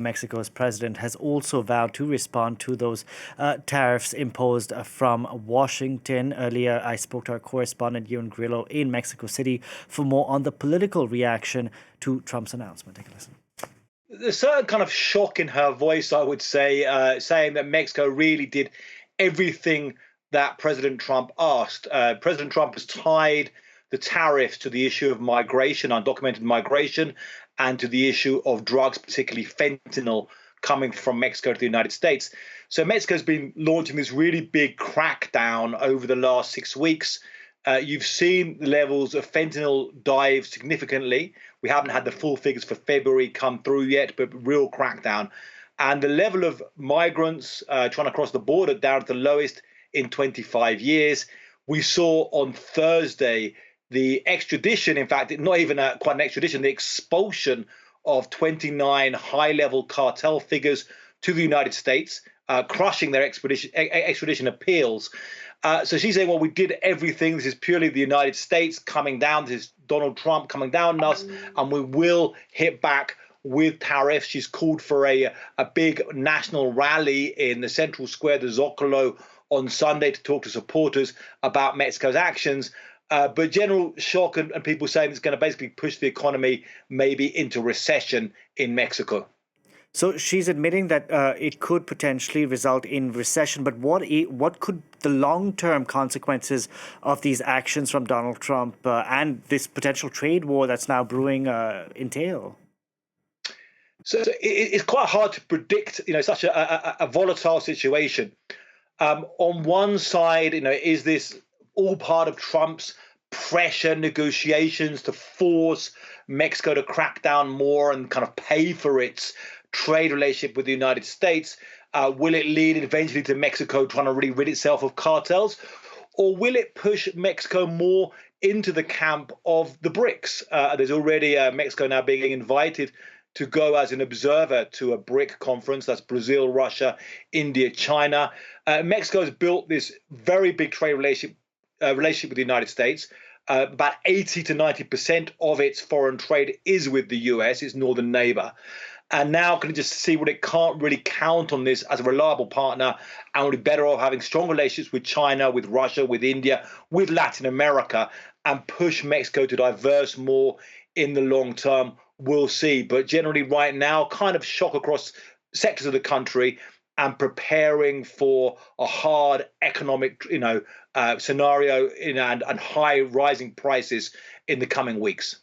Mexico's president has also vowed to respond to those tariffs imposed from Washington. Earlier, I spoke to our correspondent, Ioan Grillo, in Mexico City for more on the political reaction to Trump's announcement. Take a listen. There's a certain kind of shock in her voice, I would say, saying that Mexico really did everything that President Trump asked. President Trump has tied the tariffs to the issue of migration, undocumented migration, and to the issue of drugs, particularly fentanyl, coming from Mexico to the United States. So Mexico's been launching this really big crackdown over the last 6 weeks. You've seen the levels of fentanyl dive significantly. We haven't had the full figures for February come through yet, but real crackdown. And the level of migrants trying to cross the border down to the lowest in 25 years. We saw on Thursday the extradition, in fact, not even quite an extradition, the expulsion of 29 high-level cartel figures to the United States, crushing their extradition appeals. So she's saying, well, we did everything. This is purely the United States coming down. This is Donald Trump coming down on us, and we will hit back with tariffs. She's called for a big national rally in the central square, the Zocalo, on Sunday to talk to supporters about Mexico's actions. But general shock and people saying it's going to basically push the economy maybe into recession in Mexico. So she's admitting that it could potentially result in recession. But what could the long-term consequences of these actions from Donald Trump and this potential trade war that's now brewing entail? So it's quite hard to predict, such a volatile situation. On one side, is this all part of Trump's pressure negotiations to force Mexico to crack down more and kind of pay for its trade relationship with the United States? Will it lead eventually to Mexico trying to really rid itself of cartels? Or will it push Mexico more into the camp of the BRICS? There's already Mexico now being invited to go as an observer to a BRIC conference. That's Brazil, Russia, India, China. Mexico has built this very big trade relationship with the United States. About 80 to 90% of its foreign trade is with the US, its northern neighbor. And now can just see what it can't really count on this as a reliable partner, and would be better off having strong relationships with China, with Russia, with India, with Latin America, and push Mexico to diverse more in the long term. We'll see. But generally right now, kind of shock across sectors of the country and preparing for a hard economic, scenario and high rising prices in the coming weeks.